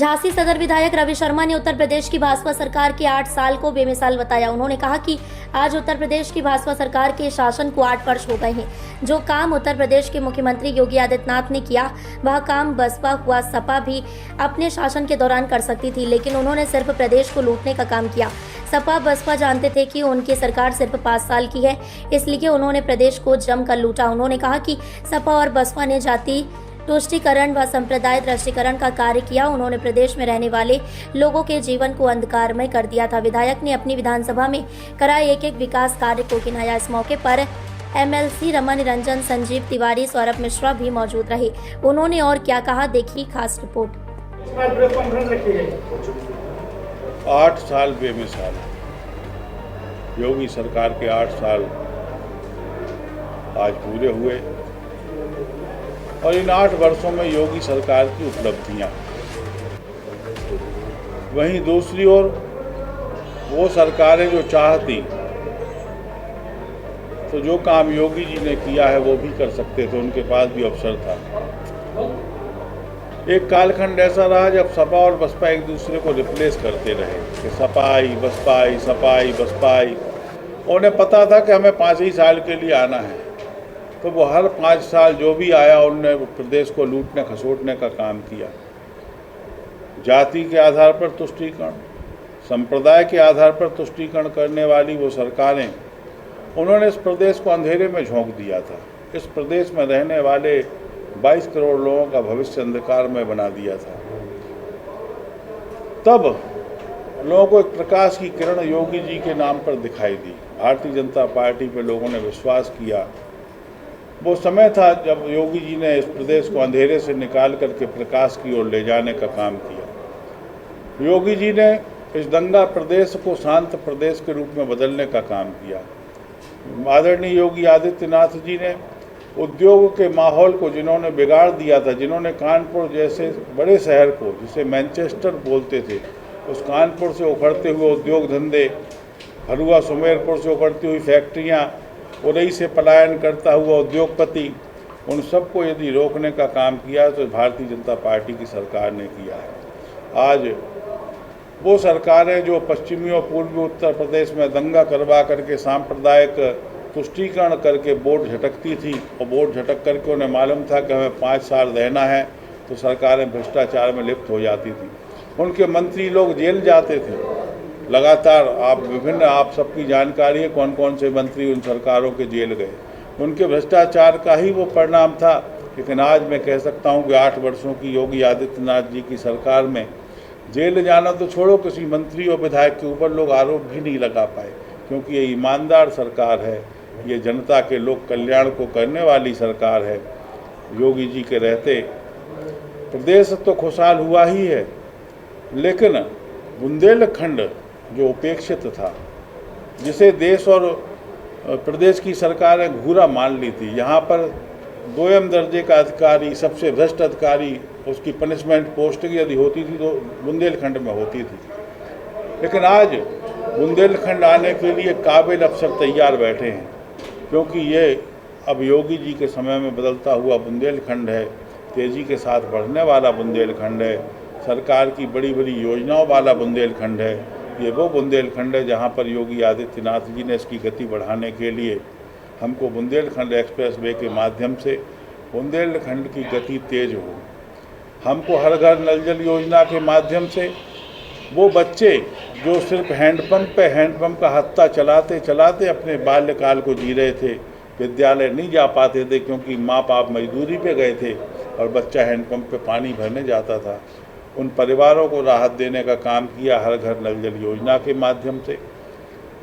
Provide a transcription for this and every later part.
झांसी सदर विधायक रवि शर्मा ने उत्तर प्रदेश की भाजपा सरकार के 8 साल को बेमिसाल बताया। उन्होंने कहा कि आज उत्तर प्रदेश की भाजपा सरकार के शासन को 8 वर्ष हो गए हैं। जो काम उत्तर प्रदेश के मुख्यमंत्री योगी आदित्यनाथ ने किया वह काम बसपा हुआ सपा भी अपने शासन के दौरान कर सकती थी, लेकिन उन्होंने सिर्फ प्रदेश को लूटने का काम किया। सपा बसपा जानते थे कि उनकी सरकार सिर्फ 5 साल की है, इसलिए उन्होंने प्रदेश को जमकर लूटा। उन्होंने कहा कि सपा और बसपा ने जाति तुष्टीकरण व संप्रदाय दृष्टिकरण का कार्य किया। उन्होंने प्रदेश में रहने वाले लोगों के जीवन को अंधकारमय कर दिया था। विधायक ने अपनी विधानसभा में कराए एक विकास कार्य को गिनाया। इस मौके पर एमएलसी रमन निरंजन, संजीव तिवारी, सौरभ मिश्रा भी मौजूद रहे। उन्होंने और क्या कहा, देखिए खास रिपोर्ट। 8 साल बेमिसाल, योगी सरकार के 8 साल आज पूरे हुए और इन 8 वर्षों में योगी सरकार की उपलब्धियां, वहीं दूसरी ओर वो सरकारें जो चाहती तो जो काम योगी जी ने किया है वो भी कर सकते थे, उनके पास भी अवसर था। एक कालखंड ऐसा रहा जब सपा और बसपा एक दूसरे को रिप्लेस करते रहे कि सपा आई बसपा आई, सपा आई बसपा आई। उन्हें पता था कि हमें 5 ही साल के लिए आना है, तो वो हर 5 साल जो भी आया उन्होंने प्रदेश को लूटने खसोटने का काम किया। जाति के आधार पर तुष्टीकरण, संप्रदाय के आधार पर तुष्टीकरण करने वाली वो सरकारें, उन्होंने इस प्रदेश को अंधेरे में झोंक दिया था। इस प्रदेश में रहने वाले 22 करोड़ लोगों का भविष्य अंधकार में बना दिया था। तब लोगों को एक प्रकाश की किरण योगी जी के नाम पर दिखाई दी। भारतीय जनता पार्टी पे लोगों ने विश्वास किया। वो समय था जब योगी जी ने इस प्रदेश को अंधेरे से निकाल करके प्रकाश की ओर ले जाने का काम किया। योगी जी ने इस दंगा प्रदेश को शांत प्रदेश के रूप में बदलने का काम किया। आदरणीय योगी आदित्यनाथ जी ने उद्योग के माहौल को जिन्होंने बिगाड़ दिया था, जिन्होंने कानपुर जैसे बड़े शहर को, जिसे मैनचेस्टर बोलते थे, उस कानपुर से उखड़ते हुए उद्योग धंधे, भरुआ सुमेरपुर से उखड़ती हुई फैक्ट्रियाँ, उरई से पलायन करता हुआ उद्योगपति, उन सबको यदि रोकने का काम किया तो भारतीय जनता पार्टी की सरकार ने किया है। आज वो सरकारें जो पश्चिमी और पूर्वी उत्तर प्रदेश में दंगा करवा करके सांप्रदायिक तुष्टीकरण करके वोट झटकती थी, और वोट झटक करके उन्हें मालूम था कि हमें 5 साल रहना है, तो सरकारें भ्रष्टाचार में लिप्त हो जाती थी। उनके मंत्री लोग जेल जाते थे लगातार। आप सबकी जानकारी है कौन कौन से मंत्री उन सरकारों के जेल गए। उनके भ्रष्टाचार का ही वो परिणाम था। लेकिन आज मैं कह सकता हूँ कि 8 वर्षों की योगी आदित्यनाथ जी की सरकार में जेल जाना तो छोड़ो, किसी मंत्री और विधायक के ऊपर लोग आरोप भी नहीं लगा पाए, क्योंकि ये ईमानदार सरकार है, ये जनता के लोक कल्याण को करने वाली सरकार है। योगी जी के रहते प्रदेश तो खुशहाल हुआ ही है, लेकिन बुंदेलखंड जो उपेक्षित था, जिसे देश और प्रदेश की सरकारें घूरा मान ली थी, यहाँ पर 2म दर्जे का अधिकारी, सबसे भ्रष्ट अधिकारी, उसकी पनिशमेंट पोस्टिंग यदि होती थी तो बुंदेलखंड में होती थी। लेकिन आज बुंदेलखंड आने के लिए काबिल अफसर तैयार बैठे हैं, क्योंकि ये अब योगी जी के समय में बदलता हुआ बुंदेलखंड है, तेज़ी के साथ बढ़ने वाला बुंदेलखंड है, सरकार की बड़ी बड़ी योजनाओं वाला बुंदेलखंड है। ये वो बुंदेलखंड है जहाँ पर योगी आदित्यनाथ जी ने इसकी गति बढ़ाने के लिए हमको बुंदेलखंड एक्सप्रेस वे के माध्यम से बुंदेलखंड की गति तेज हो। हमको हर घर नल जल योजना के माध्यम से वो बच्चे जो सिर्फ हैंडपंप का हत्था चलाते चलाते अपने बाल्यकाल को जी रहे थे, विद्यालय नहीं जा पाते थे क्योंकि माँ बाप मजदूरी पे गए थे और बच्चा हैंडपंप पे पानी भरने जाता था, उन परिवारों को राहत देने का काम किया हर घर नल जल योजना के माध्यम से।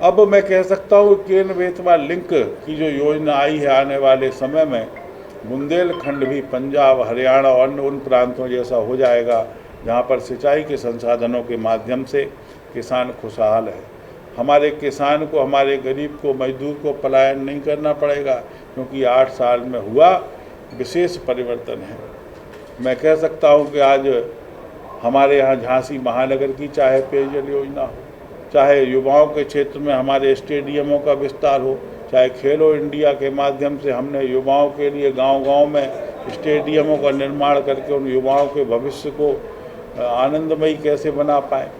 अब मैं कह सकता हूँ केन बेतवा लिंक की जो योजना आई है, आने वाले समय में बुंदेलखंड भी पंजाब, हरियाणा और उन प्रांतों जैसा हो जाएगा जहाँ पर सिंचाई के संसाधनों के माध्यम से किसान खुशहाल है। हमारे किसान को, हमारे गरीब को, मजदूर को पलायन नहीं करना पड़ेगा, क्योंकि 8 साल में हुआ विशेष परिवर्तन है। मैं कह सकता हूँ कि आज हमारे यहाँ झांसी महानगर की चाहे पेयजल योजना हो, चाहे युवाओं के क्षेत्र में हमारे स्टेडियमों का विस्तार हो, चाहे खेलो इंडिया के माध्यम से हमने युवाओं के लिए गांव-गांव में स्टेडियमों का निर्माण करके उन युवाओं के भविष्य को आनंदमयी कैसे बना पाए।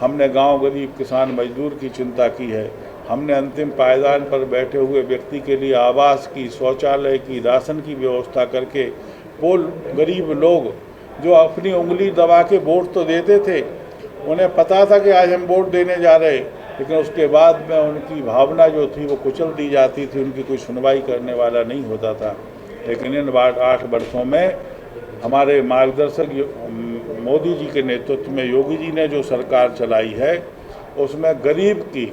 हमने गांव गरीब किसान मजदूर की चिंता की है। हमने अंतिम पायदान पर बैठे हुए व्यक्ति के लिए आवास की, शौचालय की, राशन की व्यवस्था करके वो गरीब लोग जो अपनी उंगली दबा के वोट तो देते थे, उन्हें पता था कि आज हम वोट देने जा रहे, लेकिन उसके बाद में उनकी भावना जो थी वो कुचल दी जाती थी, उनकी कोई सुनवाई करने वाला नहीं होता था। लेकिन इन 8 वर्षों में हमारे मार्गदर्शक मोदी जी के नेतृत्व में योगी जी ने जो सरकार चलाई है, उसमें गरीब की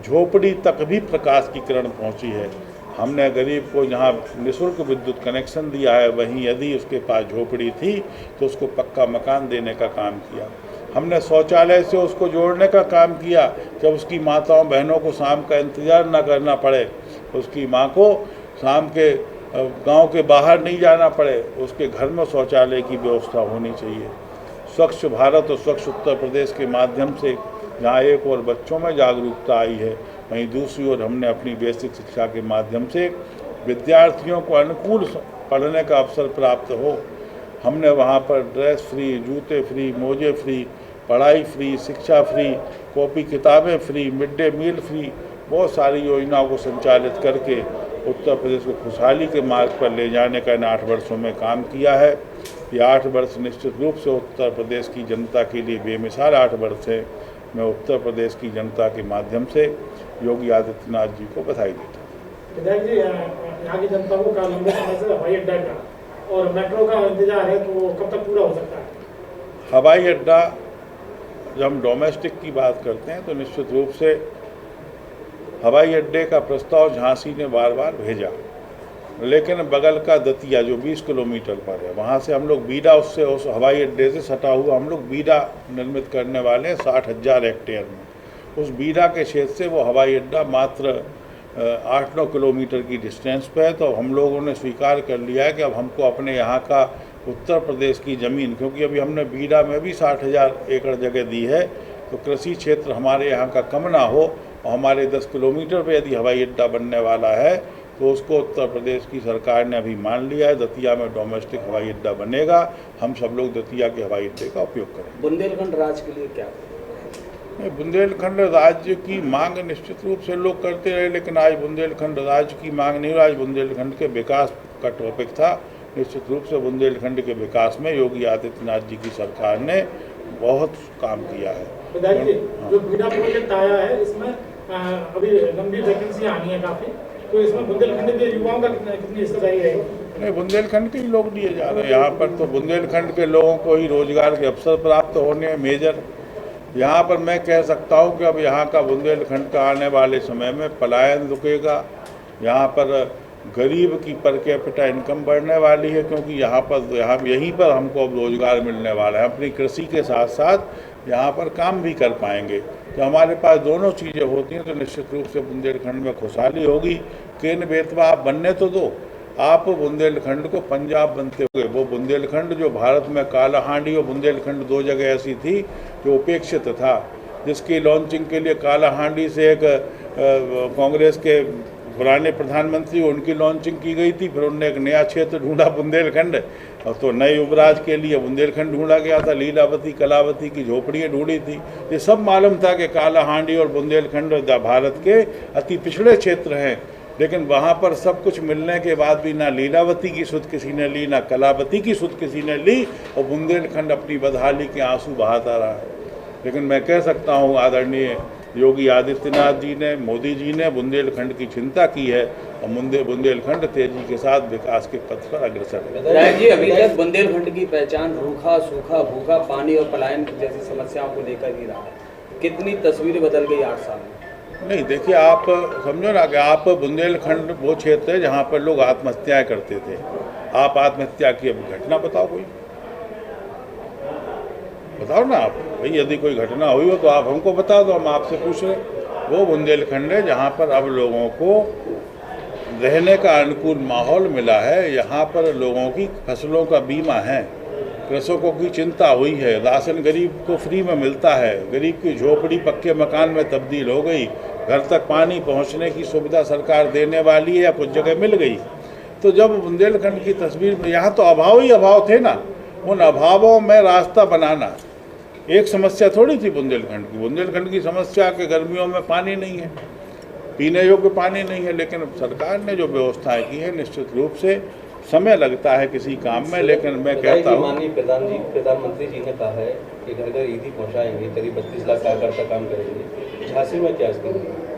झोपड़ी तक भी प्रकाश की किरण पहुंची है। हमने गरीब को जहां निःशुल्क विद्युत कनेक्शन दिया है, वहीं यदि उसके पास झोपड़ी थी तो उसको पक्का मकान देने का काम किया। हमने शौचालय से उसको जोड़ने का काम किया, जब उसकी माताओं बहनों को शाम का इंतज़ार ना करना पड़े, उसकी माँ को शाम के गांव के बाहर नहीं जाना पड़े, उसके घर में शौचालय की व्यवस्था होनी चाहिए। स्वच्छ भारत और स्वच्छ उत्तर प्रदेश के माध्यम से जहाँ एक और बच्चों में जागरूकता आई है, वहीं दूसरी ओर हमने अपनी बेसिक शिक्षा के माध्यम से विद्यार्थियों को अनुकूल पढ़ने का अवसर प्राप्त हो। हमने वहाँ पर ड्रेस फ्री, जूते फ्री, मोजे फ्री, पढ़ाई फ्री, शिक्षा फ्री, कॉपी किताबें free, mid day meal free, बहुत सारी योजनाओं को संचालित करके उत्तर प्रदेश को खुशहाली के मार्ग पर ले जाने का इन 8 वर्षों में काम किया है। ये 8 वर्ष निश्चित रूप से उत्तर प्रदेश की जनता के लिए बेमिसाल 8 वर्ष है। मैं उत्तर प्रदेश की जनता के माध्यम से योगी आदित्यनाथ जी को बधाई देता हूँ। विधायक जी, यहाँ की जनता को लंबे समय से हवाई अड्डा का और मेट्रो का इंतजार है, तो वो कब तक पूरा हो सकता है? हवाई अड्डा, जब हम डोमेस्टिक की बात करते हैं तो निश्चित रूप से हवाई अड्डे का प्रस्ताव झांसी ने बार बार भेजा, लेकिन बगल का दतिया जो 20 किलोमीटर पर है, वहाँ से हम लोग बीडा, उससे उस हवाई अड्डे से सटा हुआ हम लोग बीडा निर्मित करने वाले हैं 60,000 हेक्टेयर में। उस बीडा के क्षेत्र से वो हवाई अड्डा मात्र 8-9 किलोमीटर की डिस्टेंस पे है। तो हम लोगों ने स्वीकार कर लिया है कि अब हमको अपने यहाँ का उत्तर प्रदेश की ज़मीन, क्योंकि अभी हमने बीडा में भी 60,000 एकड़ जगह दी है, तो कृषि क्षेत्र हमारे यहाँ का कम ना हो, और हमारे 10 किलोमीटर पे यदि हवाई अड्डा बनने वाला है तो उसको उत्तर प्रदेश की सरकार ने अभी मान लिया है। दतिया में डोमेस्टिक हवाई अड्डा बनेगा, हम सब लोग दतिया के हवाई अड्डे का उपयोग करेंगे। बुंदेलखंड राज्य के लिए क्या? बुंदेलखंड राज्य की मांग निश्चित रूप से लोग करते रहे, लेकिन आज बुंदेलखंड राज्य की मांग नहीं, आज बुंदेलखंड के विकास का टॉपिक था। निश्चित रूप से बुंदेलखंड के विकास में योगी आदित्यनाथ जी की सरकार ने बहुत काम किया है। विधायक जी, जो बीडा प्रोजेक्ट आया है, इसमें अभी लंबी वैकेंसी आनी है काफ़ी, तो इसमें बुंदेलखंड के युवाओं का कितनी हिस्सेदारी रहेगी? नहीं, बुंदेलखंड के ही लोग लिए जा रहे हैं यहाँ पर, तो बुंदेलखंड के लोगों को ही रोजगार के अवसर प्राप्त होने हैं मेजर। यहाँ पर मैं कह सकता हूँ कि अब यहाँ का बुंदेलखंड का आने वाले समय में पलायन रुकेगा। यहाँ पर गरीब की पर कैपिटा इनकम बढ़ने वाली है, क्योंकि यहीं पर हमको अब रोजगार मिलने वाला है। अपनी कृषि के साथ साथ यहाँ पर काम भी कर पाएंगे। तो हमारे पास दोनों चीज़ें होती हैं, तो निश्चित रूप से बुंदेलखंड में खुशहाली होगी। केन बेतवा आप बनने तो दो, आप बुंदेलखंड को पंजाब बनते हुए, वो बुंदेलखंड जो भारत में कालाहांडी और बुंदेलखंड 2 जगह ऐसी थी जो उपेक्षित था, जिसकी लॉन्चिंग के लिए कालाहांडी से एक कांग्रेस के पुराने प्रधानमंत्री, उनकी लॉन्चिंग की गई थी। फिर उन्होंने एक नया क्षेत्र ढूंढा बुंदेलखंड, और तो नए युवराज के लिए बुंदेलखंड ढूंढा गया था। लीलावती कलावती की झोपड़ियाँ ढूंढी थी। ये सब मालूम था कि कालाहांडी और बुंदेलखंड भारत के अति पिछड़े क्षेत्र हैं, लेकिन वहाँ पर सब कुछ मिलने के बाद भी ना लीलावती की सुध किसी ने ली, ना कलावती की सुध किसी ने ली, और बुंदेलखंड अपनी बदहाली के आंसू बहाता रहा है। लेकिन मैं कह सकता हूँ आदरणीय योगी आदित्यनाथ जी ने, मोदी जी ने बुंदेलखंड की चिंता की है, और बुंदेलखंड तेजी के साथ विकास के पथ पर अग्रसर है। जी, अभी तक बुंदेलखंड की पहचान रूखा, सूखा, भूखा, पानी और पलायन जैसी समस्याओं को लेकर ही रहा है। कितनी तस्वीरें बदल गई 8 साल में? नहीं, देखिए, आप समझो ना कि आप बुंदेलखंड वो क्षेत्र है जहाँ पर लोग आत्महत्याएं करते थे। आप आत्महत्या की अभी घटना बताओ, कोई बताओ ना आप भाई, यदि कोई घटना हुई हो तो आप हमको बता दो, हम आपसे पूछ रहे। वो बुंदेलखंड है जहाँ पर अब लोगों को रहने का अनुकूल माहौल मिला है, यहाँ पर लोगों की फसलों का बीमा है, कृषकों की चिंता हुई है, राशन गरीब को फ्री में मिलता है, गरीब की झोपड़ी पक्के मकान में तब्दील हो गई, घर तक पानी पहुँचने की सुविधा सरकार देने वाली है या कुछ जगह मिल गई। तो जब बुंदेलखंड की तस्वीर में, यहाँ तो अभाव ही अभाव थे ना, उन अभावों में रास्ता बनाना, एक समस्या थोड़ी थी बुंदेलखंड की। बुंदेलखंड की समस्या कि गर्मियों में पानी नहीं है, पीने योग्य पानी नहीं है। लेकिन सरकार ने जो व्यवस्थाएं की है, निश्चित रूप से समय लगता है किसी काम में, लेकिन मैं कहता हूँ माननीय प्रधानमंत्री जी ने कहा है कि घर घर ईदी पहुंचाएंगे, करीब 32 लाख कार्यकर्ता काम करेंगे। झांसी में क्या स्थिति है?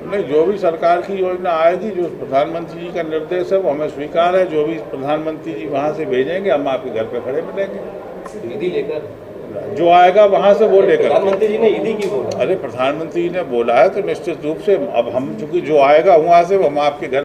नहीं, जो भी सरकार की योजना आएगी, जो प्रधानमंत्री जी का निर्देश है वो हमें स्वीकार है। जो भी प्रधानमंत्री जी वहाँ से भेजेंगे हम आपके घर पे खड़े मिलेंगे। ईदी लेकर जो आएगा वहाँ से वो लेकर। प्रधानमंत्री जी ने ईदी की बोला। अरे प्रधानमंत्री ने बोला है तो निश्चित रूप से अब हम चूंकि जो आएगा वहाँ से वो हम आपके घर